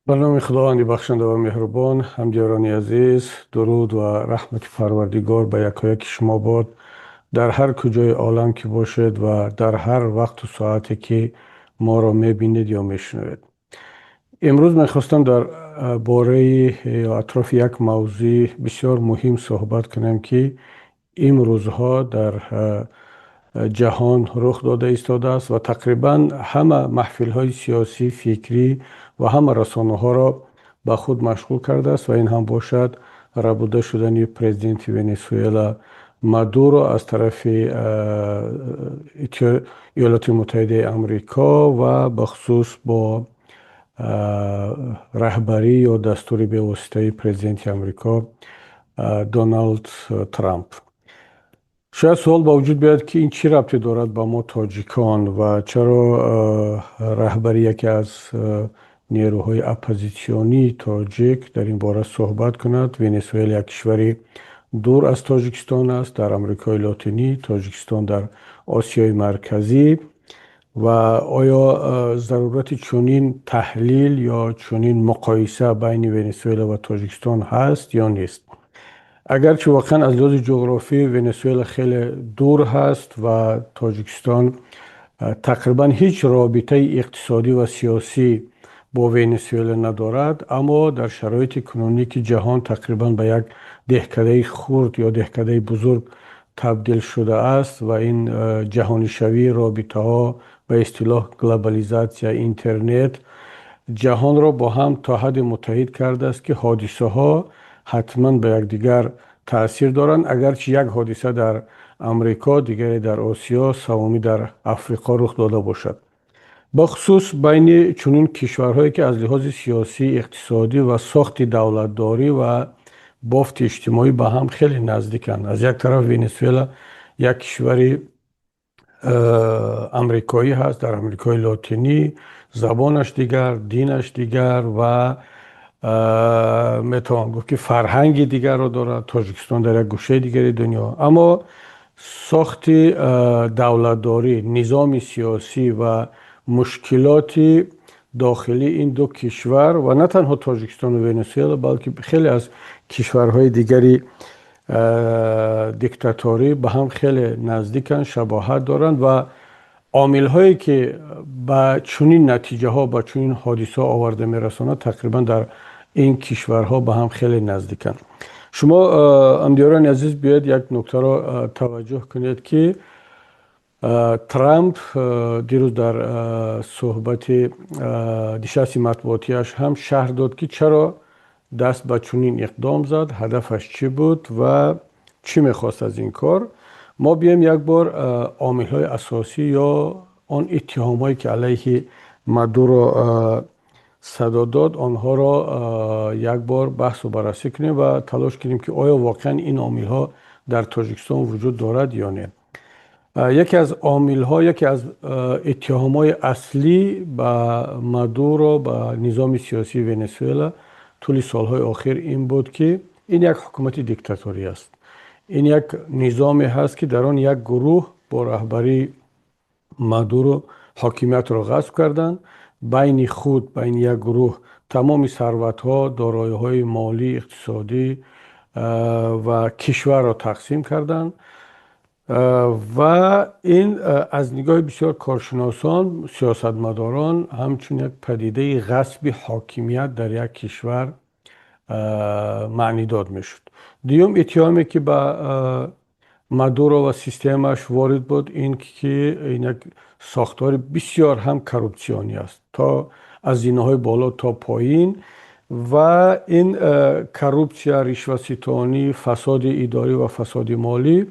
به نام خداوند بخشنده و مهربان، همدیاران عزیز، درود و رحمت پروردگار به یکایک شما باد در هر کجای عالم که باشد و در هر وقت و ساعتی که ما را میبینید یا میشنوید. امروز میخواستم در باره یا اطراف یک موضوع بسیار مهم صحبت کنم که این روزها در جهان رخ داده ایستاده است و تقریبا همه محفل های سیاسی، فکری و همه رسانه ها را به خود مشغول کرده است و این هم باشد ربوده شدن پرزیدنت ونزوئلا مادورو از طرف ایالات متحده امریکا و بخصوص با رهبری یا دستور به واسطه پرزیدنت امریکا دونالد ترامپ. شاید سوال با وجود بیاد که این چی ربطی دارد با ما تاجیکان و چرا رهبری یکی از نیروهای اپوزیسیونی تاجیک در این باره صحبت کند. ونزوئلا یک کشوری دور از تاجیکستان است، در آمریکای لاتینی، تاجیکستان در آسیای مرکزی و آیا ضرورت چنین تحلیل یا چنین مقایسه بین ونزوئلا و تاجیکستان هست یا نیست؟ اگرچه واقعا از لحاظ جغرافی ونزوئلا خیلی دور هست و تاجیکستان تقریبا هیچ رابطه اقتصادی و سیاسی با ونزوئلا ندارد، اما در شرایط کنونی که جهان تقریبا به یک دهکده خرد یا دهکده بزرگ تبدیل شده است و این جهانی شوی رابطه ها به اصطلاح گلوبالیزاسیا اینترنت جهان را با هم تا حد متحد کرده است که حادثه ها حتما به یکدیگر تأثیر دارند. اگرچه یک حادثه در امریکا، دیگری در آسیا، سومی در افریقا رخ داده باشد. بخصوص بین چنین کشورهایی که از لحاظ سیاسی، اقتصادی و ساخت دولتداری و بافت اجتماعی به هم خیلی نزدیکند. از یک طرف ونزوئلا یک کشوری امریکایی هست، در امریکای لاتینی، زبانش دیگر، دینش دیگر و میتوان گفت که فرهنگی دیگر را دارد. تاجیکستان در یک گوشه دیگری دنیا، اما ساخت دولتداری، نظام سیاسی و مشکلات داخلی این دو کشور و نه تنها تاجیکستان و ونزوئلا بلکه خیلی از کشورهای دیگری دیکتاتوری به هم خیلی نزدیکن، شباهت دارند و عامل هایی که به چنین نتیجه ها، به چنین حادثه آورده میرساند تقریبا در این کشورها به هم خیلی نزدیکن. شما همدیاران عزیز بیاید یک نکته را توجه کنید که ترامپ دیروز در صحبت نشست مطبوعاتیش هم شرح داد که چرا دست به چنین اقدام زد، هدفش چی بود و چی میخواست از این کار. ما بیایم یک بار عامل‌های اساسی یا آن اتهام‌هایی که علیه مادورو صدا داد آنها را یک بار بحث و بررسی کنیم و تلاش کنیم که آیا واقعا این عامل‌ها در تاجیکستان وجود دارد یا نه. یکی از عامل‌ها، یکی از اتهام‌های اصلی به مادورو، به نظام سیاسی ونزوئلا طول سال‌های آخر این بود که این یک حکومت دیکتاتوری است. این یک نظامی هست که در آن یک گروه با رهبری مادورو حاکمیت را غصب کردند. بین خود، بین یک گروه تمام ثروت‌ها، دارایی‌های مالی، اقتصادی و کشور را تقسیم کردند و این از نگاه بسیار کارشناسان، سیاستمداران همچون یک پدیده غصب حاکمیت در یک کشور معنی داد میشد. دیوم اتهامی که به مادورو و سیستمش وارد بود این که این یک ساختار بسیار هم کروپسیونی است، تا از زینه‌های بالا تا پایین، و این کروپسیا، رشوه‌ستانی، فساد اداری و فساد مالی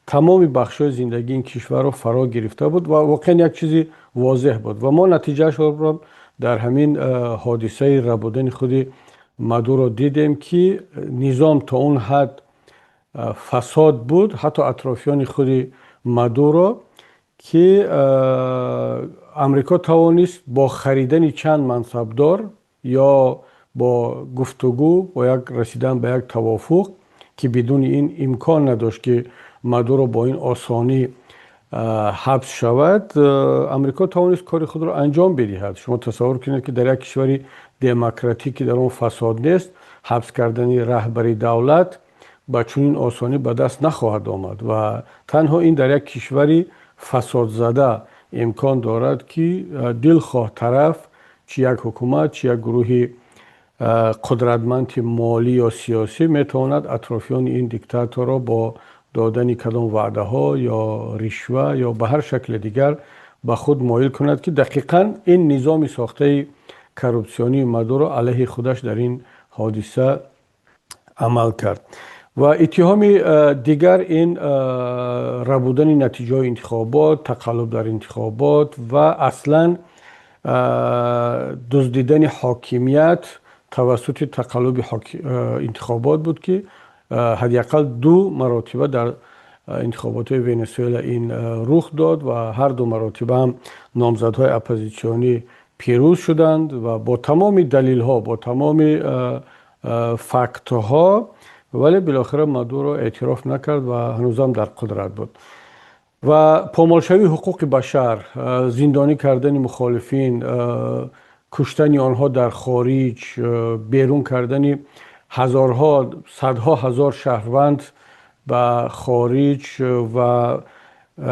تمام بخش‌های زندگی این کشور را فرا گرفته بود و واقعا یک چیزی واضح بود و ما نتیجهش را در همین حادثه ربودن خود مادورو دیدیم که نظام تا اون حد فساد بود، حتی اطرافیان خود مادورو، که امریکا توانست با خریدن چند منصبدار یا با گفتگو با یک رسیدن به یک توافق که بدون این امکان نداشت که مادورو با این آسانی حبس شود، امریکا توانست کار خود را انجام بدهد. شما تصور کنید که در یک کشوری دموکراتیک در اون فساد نیست، حبس کردن رهبری دولت با چنین آسانی به دست نخواهد آمد و تنها این در یک کشوری فساد زده امکان دارد که دلخواه طرف، چه یک حکومت چه یک گروه قدرتمند مالی یا سیاسی میتواند اطرافیان این دیکتاتور را با دادن کدام وعده ها یا رشوه یا به هر شکل دیگر به خود مایل کند که دقیقاً این نظام ساخته کروپسیونی مادورو علیه خودش در این حادثه عمل کرد. و اتهام دیگر این ربودن نتیجه انتخابات، تقلب در انتخابات و اصلا دزدیدن حاکمیت توسط تقلب انتخابات بود که حداقل 2 مرتبه در انتخابات ونزوئلا این رخ داد و هر 2 مرتبه هم نامزدهای اپوزیسیونی پیروز شدند و با تمام دلیل ها، با تمام فکت ها، ولی بالاخره مادورو اعتراف نکرد و هنوزم در قدرت بود. و پامالشوی حقوق بشر، زندانی کردن مخالفین، کشتن آنها در خارج، بیرون کردن هزارها، صدها هزار شهروند به خارج و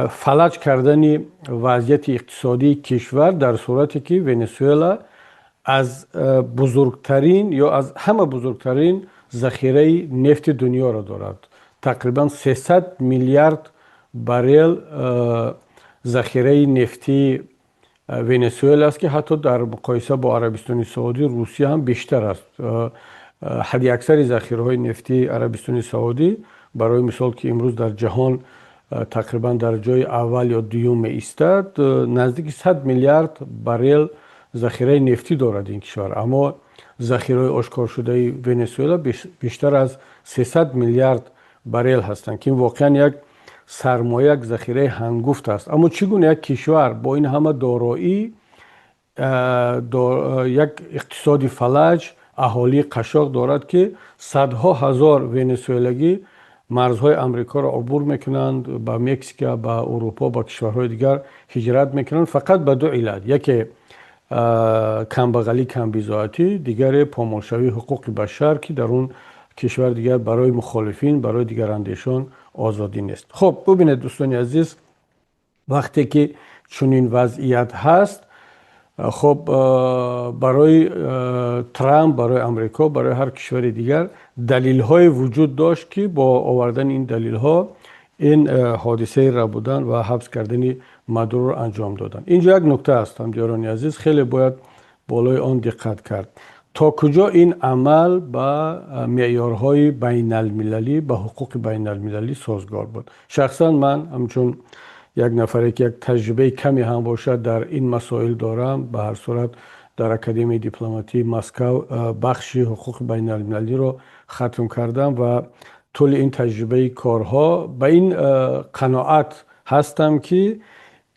فلج کردن وضعیت اقتصادی کشور در صورتی که ونزوئلا از بزرگترین یا از همه بزرگترین ذخیره نفت دنیا را دارد. تقریبا 300 میلیارد بریل ذخیره نفتی ونزوئلا است که حتی در مقایسه با عربستان سعودی، روسیه هم بیشتر است. حد اکثر ذخیره های نفتی عربستان سعودی برای مثال که امروز در جهان تقریبا در جای اول یا دوم ایستد، نزدیک 100 میلیارد بریل ذخیره نفتی دارد این کشور، اما ذخیره آشکار شده ونزوئلا بیشتر از 300 میلیارد بریل هستند که این واقعا یک سرمایه، یک ذخیره هنگفت است. اما چگونه یک کشور با این همه دارایی، یک اقتصادی فلج، اهالی قشاق دارد که صدها هزار ونزوئلاگی مرزهای امریکا را عبور میکنند، به مکزیک، به اروپا، به کشورهای دیگر هجرت میکنند فقط به 2 علت: یکی کمبغلی، کمبیزاتی، دیگر پامالشوی حقوق بشر که در اون کشور دیگر برای مخالفین، برای دیگر اندیشان آزادی نیست. خب ببینید دوستان عزیز، وقتی که چنین وضعیت هست، خب برای ترامپ، برای امریکا، برای هر کشور دیگر دلیل های وجود داشت که با آوردن این دلیل ها این حادثه ربودن و حبس کردن مادورو رو انجام دادن. اینجا یک نکته است هموطنان عزیز، خیلی باید بالای آن دقت کرد. تا کجا این عمل با معیارهای بین المللی، با حقوق بین المللی سازگار بود؟ شخصا من همچون یک نفری که یک تجربه کمی هم باشد در این مسائل دارم، به هر صورت در اکادمی دیپلماتی مسکو بخشی حقوق بین المللی رو ختم کردم و طول این تجربه کارها به این قناعت هستم که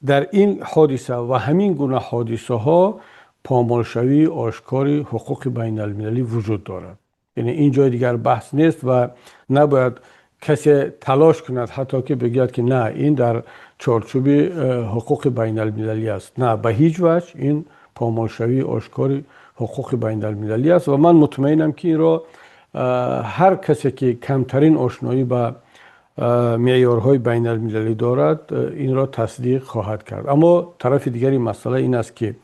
در این حادثه و همین گونه حادثه ها پامالشوی آشکاری حقوق بین المللی وجود دارد. یعنی این جای دیگر بحث نیست و نباید کسی تلاش کند حتی که بگوید که نه این در چارچوب حقوق بین المللی است. نه، به هیچ وجه این پامالشوی آشکاری حقوق بین المللی است و من مطمئنم که این را هر کسی که کمترین آشنایی با معیارهای بین المللی دارد این را تصدیق خواهد کرد. اما طرف دیگری مسئله این است که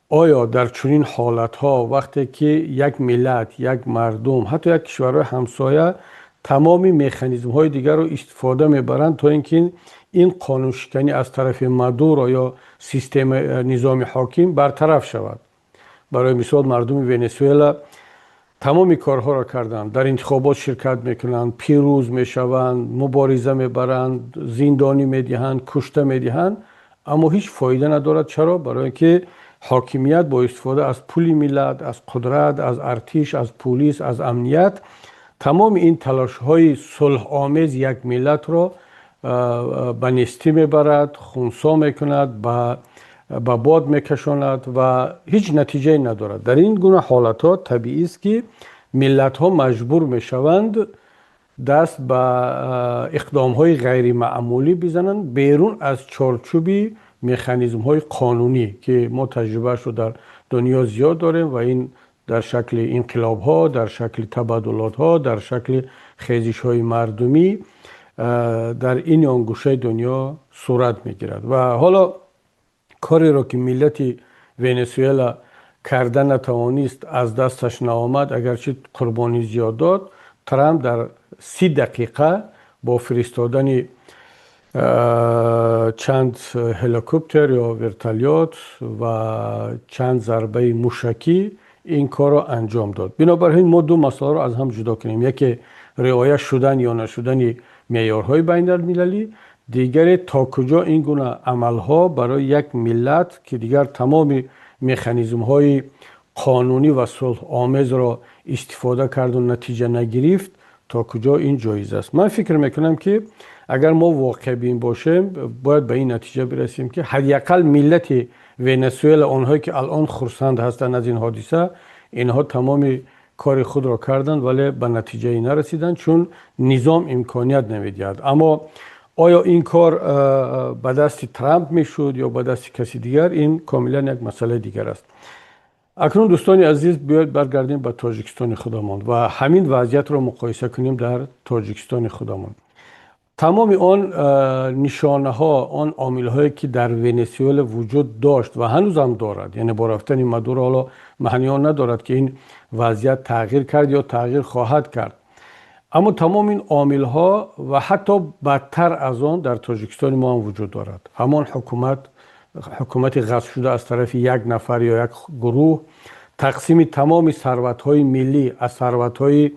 آیا در چنین حالتها وقتی که یک ملت، یک مردم، حتی یک کشورهای همسایه تمامی مکانیزم های دیگر رو استفاده میبرند تا اینکه این قانون شکنی از طرف مادورو یا سیستم نظام حاکم برطرف شود. برای مثال مردم ونزوئلا تمامی کارها را کردند، در انتخابات شرکت میکنند، پیروز میشوند، مبارزه میبرند، زندانی میدهند، کشته میدهند، اما هیچ فایده ندارد. چرا؟ برای اینکه حاکمیت با استفاده از پول ملت، از قدرت، از ارتش، از پلیس، از امنیت، تمام این تلاش های صلح آمیز یک ملت را به نیستی میبرد، خونسا میکند، به باد میکشاند و هیچ نتیجه ندارد. در این گونه حالت ها طبیعی است که ملت ها مجبور میشوند دست به اقدام های غیر معمولی بزنند بیرون از چارچوب مکانیزم های قانونی که ما تجربهش رو در دنیا زیاد داریم و این در شکل انقلاب ها، در شکل تبادلات ها، در شکل خیزش های مردمی در این انگوشه دنیا صورت میگیرد. و حالا کاری را که ملت ونزوئلا کرده نتوانست، از دستش نآمد، اگرچه قربانی زیاد داد، ترامپ در 30 دقیقه با فرستادن چند هلیکوپتر یا ورتولیات و چند ضربه موشکی این کار را انجام داد. بنابراین ما دو مسئله را از هم جدا کنیم: یکی رعایت شدن یا نشدن معیارهای بین المللی، دیگری تا کجا این گونه عملها برای یک ملت که دیگر تمام مکانیزم های قانونی و صلح آمیز را استفاده کرد و نتیجه نگرفت، تا کجا این جایز است. من فکر میکنم که اگر ما واقع بین باشیم باید به این نتیجه برسیم که حداقل ملت ونزوئلا، آنهایی که الان خرسند هستند از این حادثه، اینها تمام کار خود را کردند ولی به نتیجه نرسیدند چون نظام امکانیت نمیدهد. اما آیا این کار به دست ترامپ میشد یا به دست کسی دیگر، این کاملا یک مسئله دیگر است. اکنون دوستان عزیز بیاید برگردیم به تاجیکستان خودمان و همین وضعیت را مقایسه کنیم در تاجیکستان خودمان. تمام آن نشانه ها، آن عامل هایی که در ونزوئلا وجود داشت و هنوز هم دارد، یعنی با رفتن مادورو حالا معنی ندارد که این وضعیت تغییر کرد یا تغییر خواهد کرد، اما تمام این عامل ها و حتی بدتر از آن در تاجیکستان ما هم وجود دارد. همان حکومت غصب شده از طرف یک نفر یا یک گروه، تقسیم تمام ثروت های ملی از ثروت های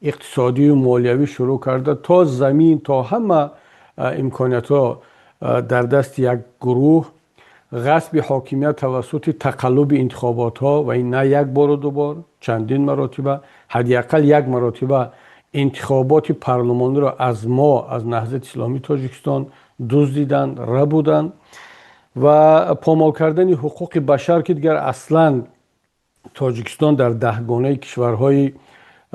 اقتصادی و مالیوی شروع کرده تا زمین، تا همه امکانیت ها در دست یک گروه، غصب حاکمیت توسط تقلب انتخابات ها و این نه یک بار و دو بار، چندین مراتبه، حداقل یک مرتبه انتخابات پارلمانی را از ما، از نهضت اسلامی تاجیکستان دزدیدند، ربودند و پامال کردن حقوق بشر که دیگر اصلا تاجیکستان در دهگانه کشورهای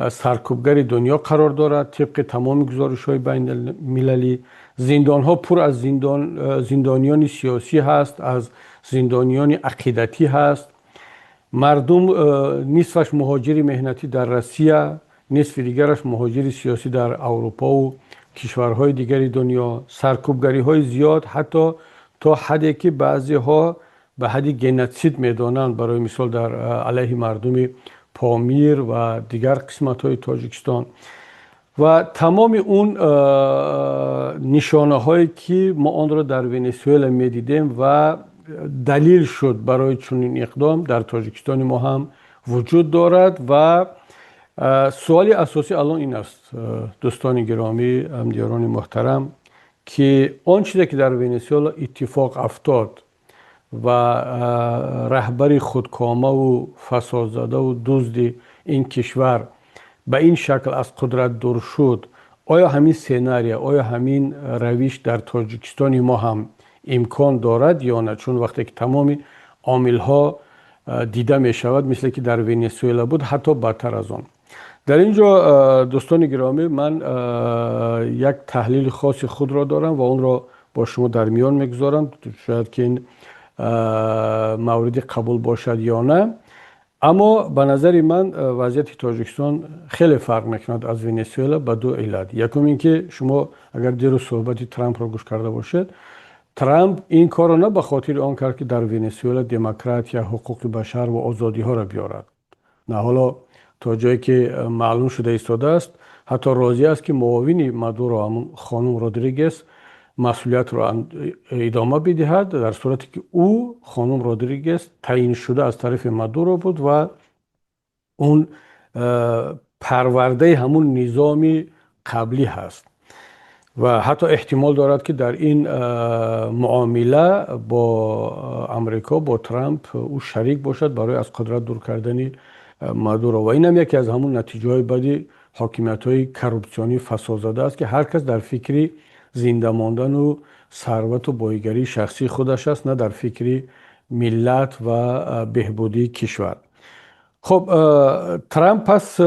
سرکوبگر دنیا قرار دارد طبق تمام گزارش‌های بین المللی. زندان‌ها پر از زندانیان سیاسی هست، از زندانیان عقیدتی هست. مردم نصفش مهاجر مهنتی در روسیه، نصف دیگرش مهاجر سیاسی در اروپا و کشورهای دیگری دنیا. سرکوبگری‌های زیاد، حتی تا حدی که بعضی‌ها به حد گنوسید میدانند، برای مثال در علیه مردم پامیر و دیگر قسمت‌های تاجیکستان. و تمام اون نشانه هایی که ما آن را در ونزوئلا میدیدیم و دلیل شد برای چنین اقدام در تاجیکستان ما هم وجود دارد. و سوال اساسی الان این است دوستان گرامی، همدیران محترم، که آن چیزی که در ونزوئلا اتفاق افتاد و رهبر خودکامه و فسادزده و دزد این کشور به این شکل از قدرت دور شد، آیا همین سناریو، آیا همین روش در تاجیکستان ما هم امکان دارد یا نه؟ چون وقتی که تمام عامل ها دیده می شود مثل که در ونزوئلا بود، حتی بدتر از آن. در اینجا دوستان گرامی، من یک تحلیل خاص خود را دارم و اون را با شما در میان میگذارم. شاید که این مورد قبول باشد یا نه، اما به نظر من وضعیت تاجیکستان خیلی فرق میکند از ونزوئلا به دو علت. یکم این که شما اگر دیروز صحبت ترامپ را گوش کرده باشید، ترامپ این کار را نه به خاطر آن کرد که در ونزوئلا دموکرات یا حقوق بشر و آزادی ها را بیارد، نه، حالا تا جایی که معلوم شده ایستاده است حتی راضی است که معاون مادورو، همون خانم رودریگز، مسئولیت را ادامه بدهد، در صورتی که او، خانم رودریگز، تعیین شده از طرف مادورو بود و اون پرورده همون نظام قبلی هست و حتی احتمال دارد که در این معامله با امریکا، با ترامپ، او شریک باشد برای از قدرت دور کردن مادورو. و این هم یکی از همون نتیجه های بعدی حاکمیت های کرپسیونی فسادزده است که هر کس در فکری زنده ماندن و ثروت و بایگری شخصی خودش است، نه در فکری ملت و بهبودی کشور. خب ترامپ پس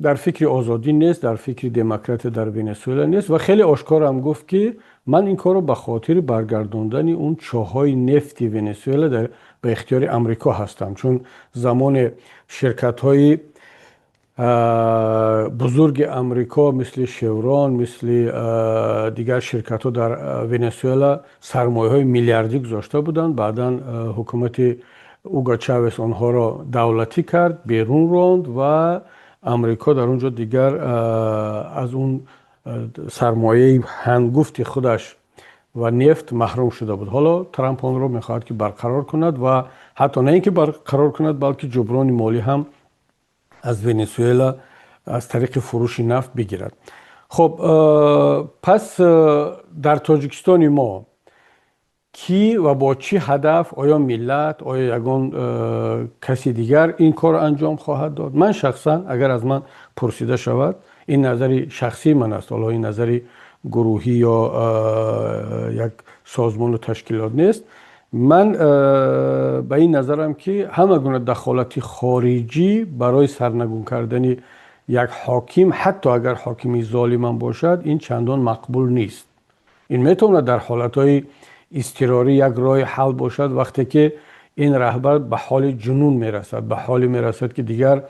در فکر آزادی نیست، در فکر دموکراسی در ونزوئلا نیست و خیلی آشکار هم گفت که من این کار رو به خاطر برگردوندن اون چاهای نفت ونزوئلا به اختیار امریکا هستم، چون زمان شرکت های بزرگ امریکا مثل شورون، مثل دیگر شرکت ها در ونزوئلا سرمایه های میلیاردی گذاشته بودند. بعدا حکومت اوگا چاوس آنها را دولتی کرد، بیرون راند و امریکا در اونجا دیگر از اون سرمایه هنگفت خودش و نفت محروم شده بود. حالا ترامپ آن را میخواهد که برقرار کند و حتی نه اینکه برقرار کند بلکه جبران مالی هم از ونزوئلا از طریق فروش نفت بگیرد. خب پس در تاجیکستان ما کی و با چی هدف، آیا ملت، آیا یگان کسی دیگر این کار انجام خواهد داد؟ من شخصا اگر از من پرسیده شود، این نظری شخصی من است، حالا این نظری گروهی یا یک سازمان و تشکیلات نیست، من به این نظرم که همه گونه دخالت خارجی برای سرنگون کردن یک حاکم، حتی اگر حاکمی ظالم باشد، این چندان مقبول نیست. این میتونه در حالتهای اضطراری یک راه حل باشد وقتی که این رهبر به حال جنون میرسد، به حالی میرسد که دیگر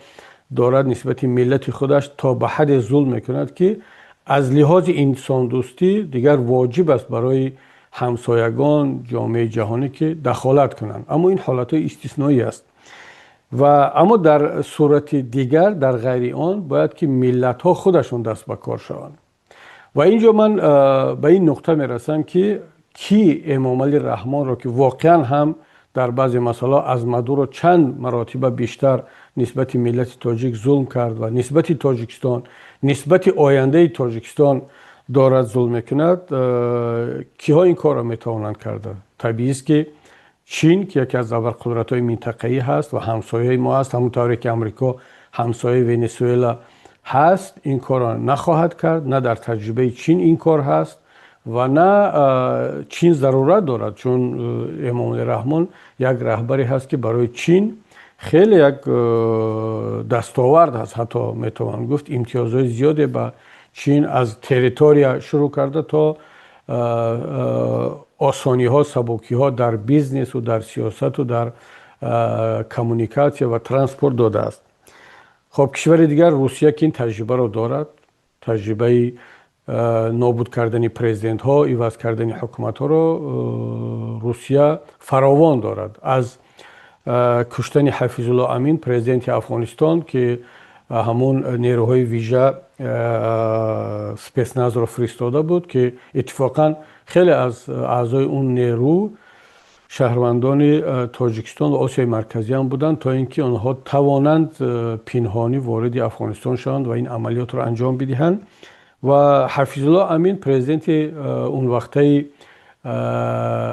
دارد نسبت ملت خودش تا به حد ظلم میکند که از لحاظ انسان دوستی دیگر واجب است برای همسایگان جامعه جهانی که دخالت کنند. اما این حالتهای استثنایی است و اما در صورت دیگر در غیر آن باید که ملت ها خودشون دست به کار شوند. و اینجا من به این نقطه میرسم که کی امام علی رحمان را که واقعا هم در بعضی مسائل از مدور چند مراتب بیشتر نسبت ملت تاجیک ظلم کرد و نسبت تاجیکستان، نسبت آینده تاجیکستان دارد ظلم میکند، کیها این کار را میتوانند کرده؟ طبیعی است که چین که یکی از ابرقدرت‌های منطقه‌ای هست و همسایه ما است، همونطوری که امریکا همسایه ونزوئلا هست، این کار را نخواهد کرد. نه در تجربه چین این کار هست و نه چین ضرورت دارد، چون امام علی رحمان یک رهبری هست که برای چین خیلی یک دستاورد هست، حتی میتوان گفت امتیازهای زیاده به چین از تریتوریا شروع کرده تا آسانی ها، سبکی ها در بیزنس و در سیاست و در کمونیکاسیون و ترانسپورت داده است. خب کشور دیگر روسیه که این تجربه را دارد، تجربه نابود کردن پرزیدنت ها، عوض کردن حکومت ها را روسیه فراوان دارد. از کشتن حفیظ الله امین پرزیدنت افغانستان که همون نیروهای ویژه سپسناز را فرستاده بود که اتفاقا خیلی از اعضای اون نیرو شهروندان تاجیکستان و آسیای مرکزی هم بودند تا اینکه آنها توانند پنهانی وارد افغانستان شوند و این عملیات را انجام بدهند. و حفیظ الله امین پرزیدنت اون وقتی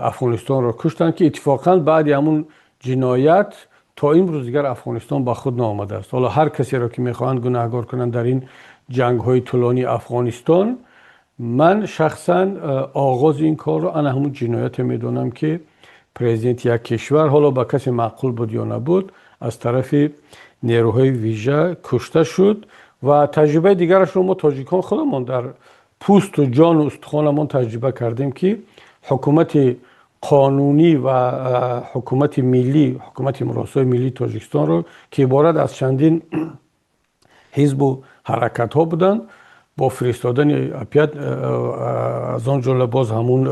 افغانستان را کشتند که اتفاقا بعد همون جنایت تا امروز دیگر افغانستان با خود نآمده است. حالا هر کسی را که میخواهند گناهکار کنند در این جنگ های طولانی افغانستان، من شخصا آغاز این کار را انا همون جنایت میدونم که پرزیدنت یک کشور، حالا با کسی معقول بود یا نبود، از طرف نیروهای ویژه کشته شد. و تجربه دیگرش رو ما تاجیکان خودمون در پوست و جان و استخوانمون تجربه کردیم که حکومت قانونی و حکومت ملی، حکومت مراسای ملی تاجیکستان رو که عبارت از چندین حزب و حرکت ها بودن، با فرستادن از آن جمله باز همون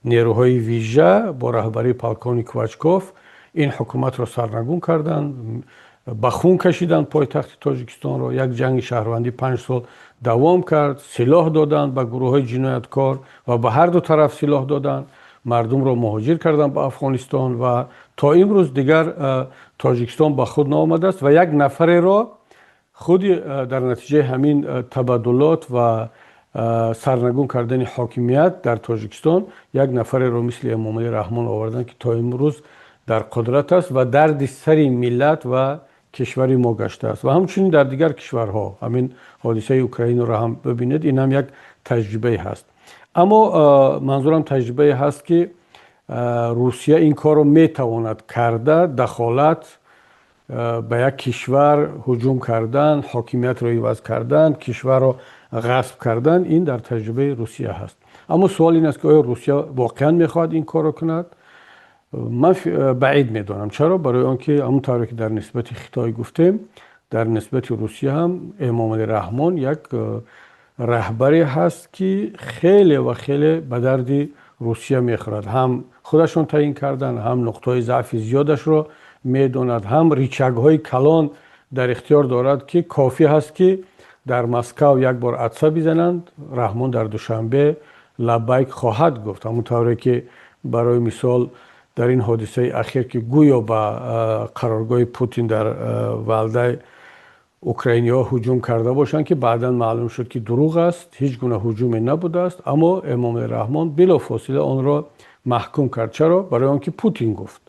نیروهای ویژه با رهبری پالکان کوچکوف این حکومت رو سرنگون کردن، به خون کشیدن پایتخت تاجیکستان رو. یک جنگ شهروندی 5 سال دوام کرد، سلاح دادن به گروه های جنایتکار و به هر دو طرف سلاح دادن، مردم رو مهاجر کردن به افغانستان و تا امروز دیگر تاجیکستان با خود نآمده است و یک نفر را خود در نتیجه همین تبادلات و سرنگون کردن حاکمیت در تاجیکستان یک نفر را مثل امام علی رحمان آوردن که تا امروز در قدرت است و درد سر ملت و کشوری ما گشته است. و همچنین در دیگر کشورها، همین حادثه اوکراین را هم ببینید، این هم یک تجربه هست. اما منظورم تجربه هست که روسیه این کار رو میتواند کرده، دخالت به یک کشور هجوم کردن، حاکمیت را عوض کردن، کشور را غصب کردن، این در تجربه روسیه هست. اما سوال این است که آیا روسیه واقعا میخواد این کار را کند؟ من بعید میدانم. چرا؟ برای آنکه همونطور که در نسبت خطای گفتیم، در نسبت روسیه هم امام علی رحمان یک رهبری هست که خیلی و خیلی به درد روسیه میخورد. هم خودشون تعیین کردن، هم نقطه ضعف زیادش رو میداند، هم ریچک های کلان در اختیار دارد که کافی هست که در مسکو یک بار عطسه بزنند، رحمان در دوشنبه لبیک خواهد گفت. همونطوری که برای مثال در این حادثه اخیر که گویا به قرارگاه پوتین در ولده اوکراینیا هجوم کرده باشند که بعدا معلوم شد که دروغ است، هیچ گونه هجومی نبوده است، اما امام رحمان بلافاصله آن را محکوم کرد. چرا؟ برای آنکه پوتین گفت.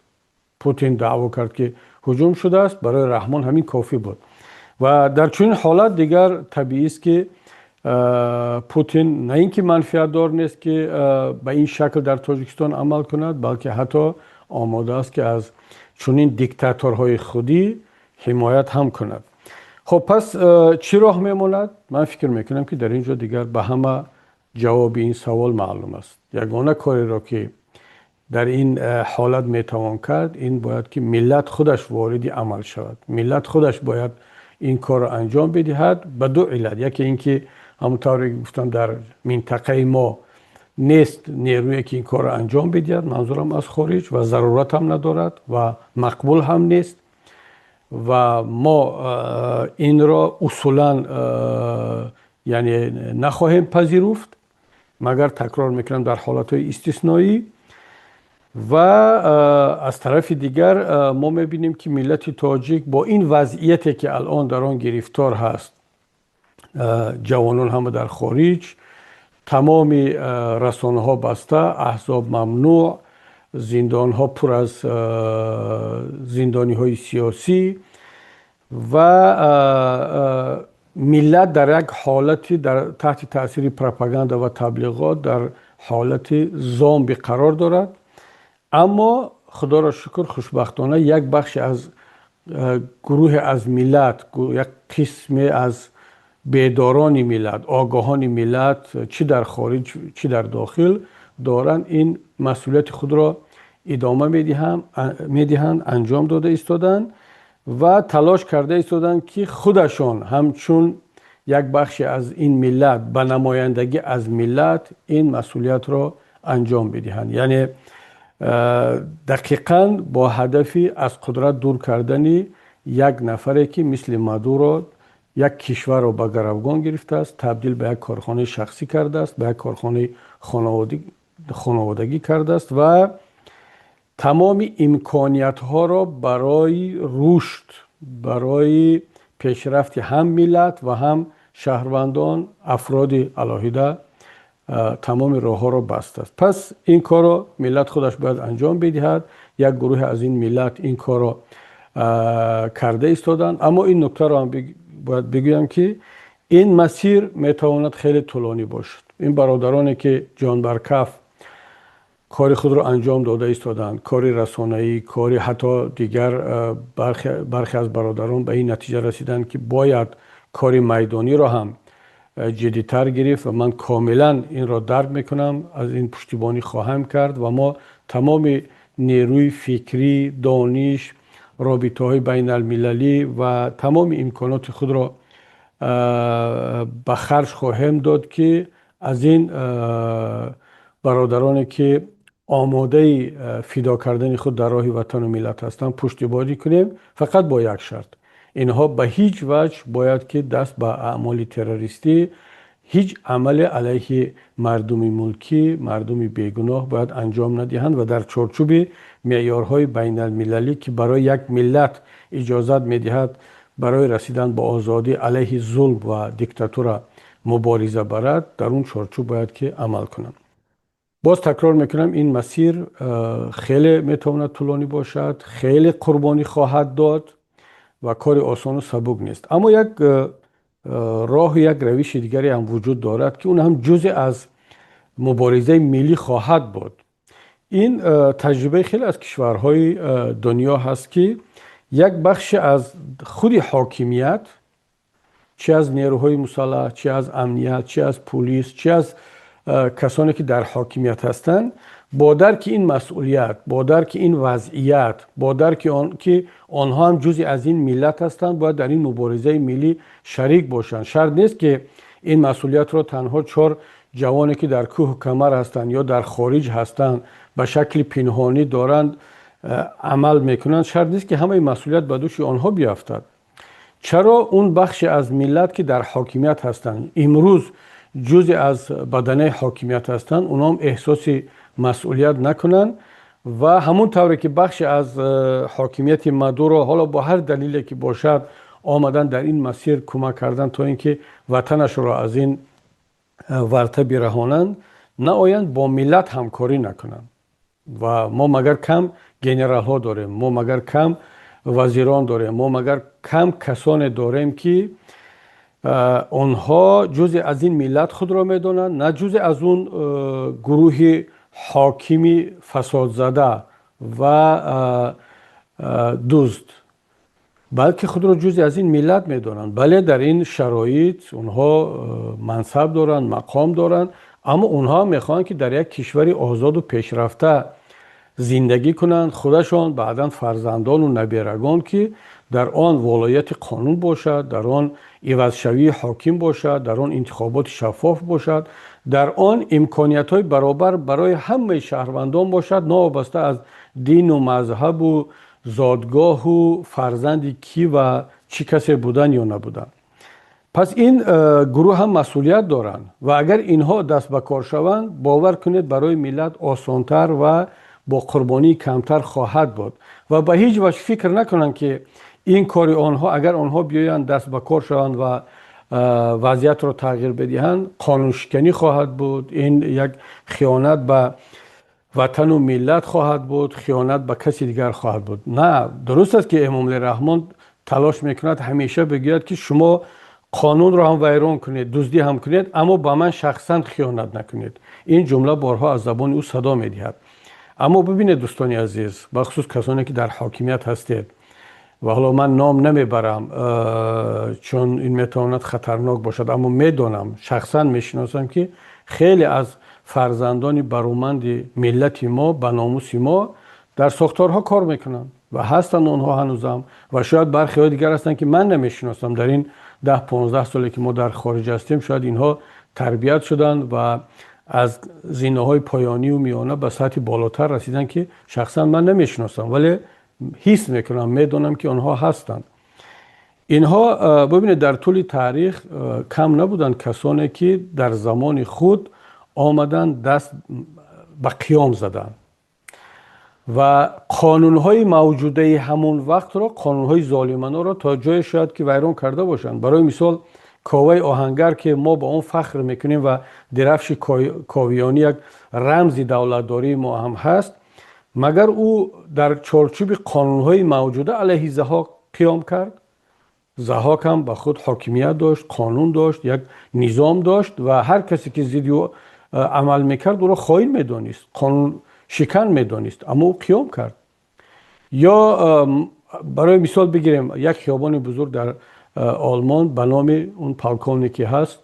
پوتین دعوا کرد که هجوم شده است، برای رحمان همین کافی بود. و در چنین حالت دیگر طبیعی است که پوتین نه اینکه منفعت دار نیست که به این شکل در تاجیکستان عمل کند، بلکه حتی آماده است که از چنین دیکتاتورهای خودی حمایت هم کند. خب پس چی راه میماند؟ من فکر میکنم که در اینجا دیگر به همه جواب این سوال معلوم است. یگانه کاری را که در این حالت میتوان کرد این باید که ملت خودش وارد عمل شود. ملت خودش باید این کار را انجام بدهد به دو علت. یکی اینکه همونطوری گفتم در منطقه ما نیست نیرویی که این کار را انجام بدهد، منظورم از خارج، و ضرورت هم ندارد و مقبول هم نیست و ما این را اصولا یعنی نخواهیم پذیرفت مگر تکرار میکنم در حالتهای استثنایی. و از طرف دیگر ما میبینیم که ملت تاجیک با این وضعیتی که الان در آن گرفتار هست، جوانان هم در خارج، تمام رسانه ها بسته، احزاب ممنوع، زندان ها پر از زندانی های سیاسی و ملت در یک حالتی در تحت تاثیر پروپاگاندا و تبلیغات در حالت زامبی قرار دارد. اما خدا را شکر خوشبختانه یک بخش از گروه از ملت، یک قسم از بیداران ملت، آگاهان ملت، چی در خارج چی در داخل، دارن این مسئولیت خود را ادامه میدهند، انجام داده ایستادن و تلاش کرده ایستادن که خودشان همچون یک بخش از این ملت به نمایندگی از ملت این مسئولیت را انجام بدهند. یعنی دقیقاً با هدفی از قدرت دور کردن یک نفری که مثل مادورو یک کشور را به گروگان گرفته است، تبدیل به یک کارخانه شخصی کرده است، به یک کارخانه خانوادگی کرده است و تمام امکانیت ها را برای رشد، برای پیشرفت هم ملت و هم شهروندان، افراد علاهیده تمام راه ها را بسته است. پس این کار را ملت خودش باید انجام بدهد. یک گروه از این ملت این کار را کرده ایستادند. اما این نکته را هم باید بگویم که این مسیر میتواند خیلی طولانی باشد. این برادرانی که جان بر کف کاری خود را انجام داده ایستادند، کاری رسانه‌ای، کاری حتی دیگر برخی از برادران به این نتیجه رسیدند که باید کاری میدانی را هم جدی‌تر گرفت و من کاملا این را درک میکنم، از این پشتیبانی خواهم کرد و ما تمام نیروی فکری، دانش، رابطه‌های بین المللی و تمام امکانات خود را به خرج خواهیم داد که از این برادرانی که آماده فدا کردن خود در راه وطن و ملت هستند پشتیبانی کنیم، فقط با یک شرط: اینها به هیچ وجه باید که دست به اعمال تروریستی، هیچ عمل علیه مردم ملکی، مردم بیگناه باید انجام ندهند و در چارچوب معیارهای بین المللی که برای یک ملت اجازت میدهد برای رسیدن به آزادی علیه ظلم و دیکتاتور مبارزه برد، در اون چارچوب باید که عمل کنند. باز تکرار میکنم این مسیر خیلی میتواند طولانی باشد، خیلی قربانی خواهد داد و کار آسان و سبک نیست. اما یک راه، یک روش دیگری هم وجود دارد که اون هم جزء از مبارزه ملی خواهد بود. این تجربه خیلی از کشورهای دنیا هست که یک بخش از خود حاکمیت، چه از نیروهای مسلح، چه از امنیت، چه از پلیس، چه از کسانی که در حاکمیت هستند، با درک این مسئولیت، با درک این وضعیت، با درک که آنها هم جزئی از این ملت هستند، باید در این مبارزه ملی شریک باشند. شرط نیست که این مسئولیت را تنها 4 جوانی که در کوه و کمر هستند یا در خارج هستند به شکل پنهانی دارند عمل میکنند. شرط نیست که همه مسئولیت به دوش آنها بیفتد. چرا اون بخش از ملت که در حاکمیت هستند امروز جزء از بدنه حاکمیت هستند، اونا هم احساس مسئولیت نکنن و همون طوری که بخش از حاکمیت مادورو حالا با هر دلیلی که باشد آمدن در این مسیر کمک کردن تا اینکه وطنش را از این ورطه برهانند، نه آیند با ملت همکاری نکنند. و ما مگر کم گنرال ها داریم، ما مگر کم وزیران داریم، ما مگر کم کسان داریم که آنها جزء از این ملت خود را میدانند، نه جزء از اون گروه حاکمی فساد زده و دزد، بلکه خود را جزء از این ملت میدانند. بله در این شرایط اونها منصب دارند، مقام دارند، اما اونها میخوان که در یک کشور آزاد و پیشرفته زندگی کنند، خودشان بعداً فرزندان و نبیرگان که در آن ولایت قانون باشد، در آن عوضشوی حاکم باشد، در آن انتخابات شفاف باشد، در آن امکانیت های برابر برای همه شهروندان باشد، نابسته از دین و مذهب و زادگاه و فرزند کی و چی کسی بودن یا نبودن. پس این گروه هم مسئولیت دارند و اگر اینها دست به کار شوند باور کنید برای ملت آسانتر و با قربانی کمتر خواهد بود و به هیچ وجه فکر نکنند که این کار آنها اگر آنها بیایند دست به کار شوند و وضعیت را تغییر بدهند قانون شکنی خواهد بود، این یک خیانت به وطن و ملت خواهد بود، خیانت به کسی دیگر خواهد بود. نه، درست است که امام رحمان تلاش میکند همیشه بگوید که شما قانون را هم ویران کنید، دزدی هم کنید، اما با من شخصا خیانت نکنید. این جمله بارها از زبان او صدا میدهد. اما ببینید دوستان عزیز، بخصوص کسانی که در حاکمیت هستید و حالا من نام نمیبرم چون این میتواند خطرناک باشد، اما میدانم شخصا میشناسم که خیلی از فرزندان برومند ملت ما به ناموس ما در ساختارها کار میکنن و هستن آنها هنوزم و شاید برخی های دیگر هستن که من نمیشناسم. در این 10-15 سالی که ما در خارج هستیم شاید اینها تربیت شدن و از زینه‌های پایانی و میانه به سطح بالاتر رسیدن که شخصا من نمیشناسم، ولی حس میکنم، میدونم که آنها هستند. اینها ببینید در طول تاریخ کم نبودن کسانی که در زمان خود آمدن دست به قیام زدن و قانونهای موجوده همون وقت را، قانونهای ظالمانه را تا جای شاید که ویران کرده باشند. برای مثال کاوه آهنگر که ما با اون فخر میکنیم و درفش کاویانی یک رمز دولتداری ما هم هست، مگر او در چارچوب قانونهای موجوده علیه ضحاک قیام کرد؟ ضحاک هم به خود حاکمیت داشت، قانون داشت، یک نظام داشت و هر کسی که ضد او عمل میکرد او را خائن میدانست، قانون شکن میدانست، اما او قیام کرد. یا برای مثال بگیریم یک خیابان بزرگ در آلمان به نام اون پالکونیکی هست،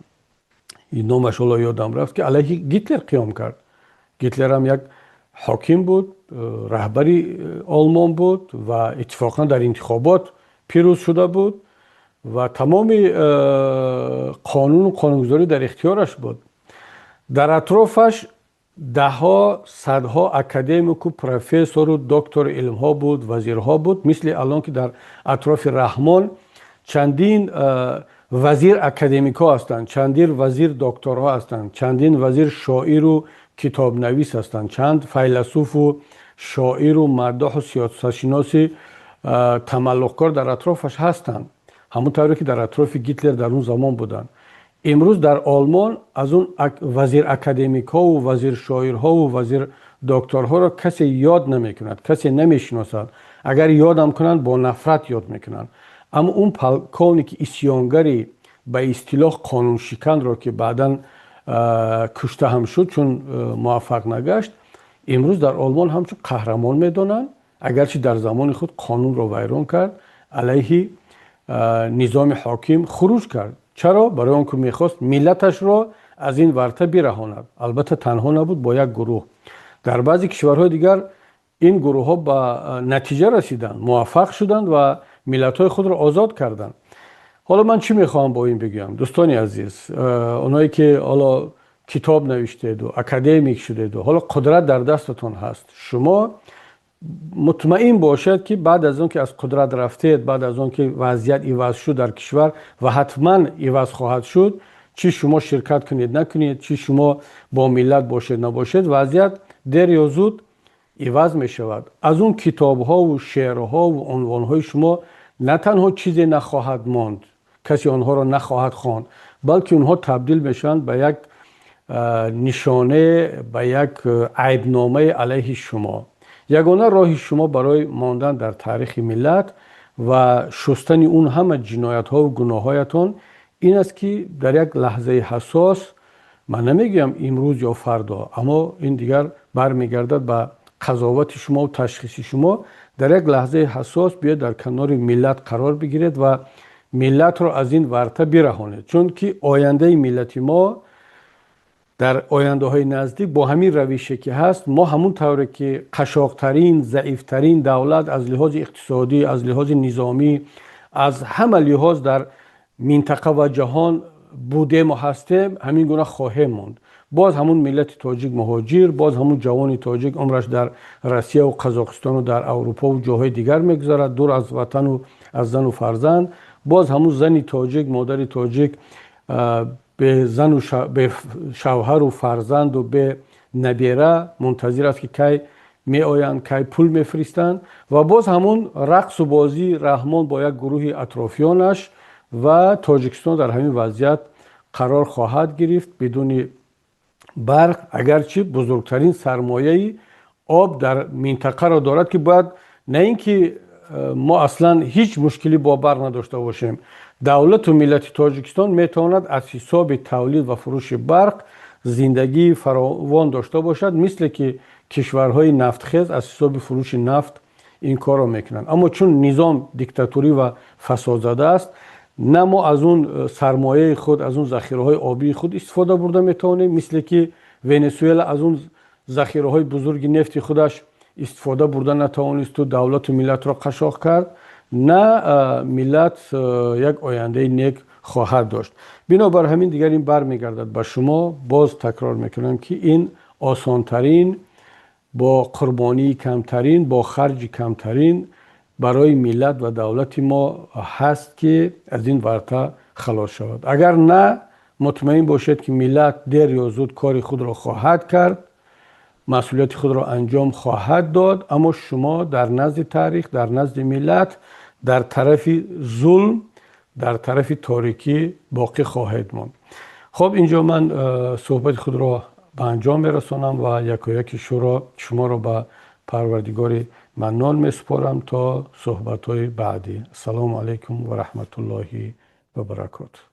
این نامش حالا یادم رفت، که علیه گیتلر قیام کرد. گیتلر هم یک حاکم بود، رهبری آلمان بود و اتفاقا در انتخابات پیروز شده بود و تمام قانون و قانونگذاری در اختیارش بود. در اطرافش دهها صدها اکادمیک و پروفسور و دکتر علم ها بود، وزیرها بود، مثل الان که در اطراف رحمان چندین وزیر اکادمیک ها هستند، چندین وزیر دکترها هستند، چندین وزیر شاعر و کتاب نویس هستند، چند فیلسوف و شاعر و مداح و سیاستشناس تملق‌کار در اطرافش هستند، همونطوری که در اطراف گیتلر در اون زمان بودند. امروز در آلمان از اون وزیر اکادمیک ها و وزیر شاعرها و وزیر دکترها را کسی یاد نمی کند، کسی نمیشناسد. اگر یادم کنند با نفرت یاد میکنند. اما اون پالکونیک اسیانگری به اصطلاح قانون شکن را که بعداً کشته هم شد چون موفق نگشت، امروز در آلمان همچون قهرمان میدانند اگرچه در زمان خود قانون را ویران کرد، علیه نظام حاکم خروج کرد. چرا؟ برای آنکه میخواست ملتش را از این ورطه برهاند. البته تنها نبود، با یک گروه. در بعضی کشورهای دیگر این گروه ها به نتیجه رسیدند، موفق شدند و ملت های خود را آزاد کردند. حالا من چی میخوام با این بگم دوستانی عزیز؟ اونایی که حالا کتاب نوشتید و اکادمیک شدید و حالا قدرت در دستتون هست، شما مطمئن باشد که بعد از اون که از قدرت رفتید، بعد از اون که وضعیت عوض شد در کشور و حتما عوض خواهد شد، چی شما شرکت کنید نکنید، چی شما با ملت باشید نباشید، وضعیت دیر یا زود عوض می شود. از اون کتاب ها و شعرها و عنوان های شما نه تنها چیزی نخواهد ماند، کسی آنها را نخواهد خواند، بلکه اونها تبدیل میشن به یک نشانه، به یک عیبنامه علیه شما. یگانه راه شما برای ماندن در تاریخ ملت و شستن اون همه جنایت ها و گناه هایتان این است که در یک لحظه حساس، من نمیگم امروز یا فردا، اما این دیگر برمیگردد به قضاوت شما و تشخیص شما، در یک لحظه حساس بیاید در کنار ملت قرار بگیرید و ملت را از این ورطه برهانید. چون که آینده ملت ما در آینده های نزدیک با همین رویشه که هست، ما همون طوری که قشاقترین، ضعیفترین دولت از لحاظ اقتصادی، از لحاظ نظامی، از همه لحاظ در منطقه و جهان بودیم و هستیم، همین گونه خواهیم موند. باز همون ملت تاجیک مهاجر، باز همون جوان تاجیک عمرش در روسیه و قزاقستان و در اروپا و جاهای دیگر میگذرد، دور از وطن و از زن و فرزند. باز همون زن تاجیک، مادر تاجیک به زن و به شوهر و فرزند و به نبیره منتظر است که کی می آیند، کی پول میفرستند. و باز همون رقص و بازی رحمان با یک گروه اطرافیانش و تاجیکستان در همین وضعیت قرار خواهد گرفت، بدون برق، اگرچه بزرگترین سرمایه آب در منطقه را دارد که باید، نه اینکه ما اصلا هیچ مشکلی با برق نداشته باشیم، دولت و ملت تاجیکستان میتواند از حساب تولید و فروش برق زندگی فراوان داشته باشد، مثل که کشورهای نفتخیز از حساب فروش نفت این کار را میکنند. اما چون نظام دیکتاتوری و فساد زده است، نه ما از اون سرمایه خود، از اون ذخیره های آبی خود استفاده برده میتونیم، مثل که ونزوئلا از اون ذخیره های بزرگ نفت خودش استفاده برده نتوانست و دولت و ملت را قشاق کرد، نه ملت یک آینده نیک خواهد داشت. بنابر همین دیگر این برمیگردد به شما. باز تکرار میکنم که این آسانترین، با قربانی کمترین، با خرج کمترین برای ملت و دولت ما هست که از این ورطه خلاص شود. اگر نه، مطمئن باشید که ملت دیر یا زود کار خود را خواهد کرد، مسئولیت خود را انجام خواهد داد، اما شما در نزد تاریخ، در نزد ملت، در طرف ظلم، در طرف تاریکی باقی خواهد ماند. خب اینجا من صحبت خود را به انجام میرسانم و یکایک شما را به پروردگار منان میسپارم تا صحبت های بعدی. السلام علیکم و رحمت الله و برکاته.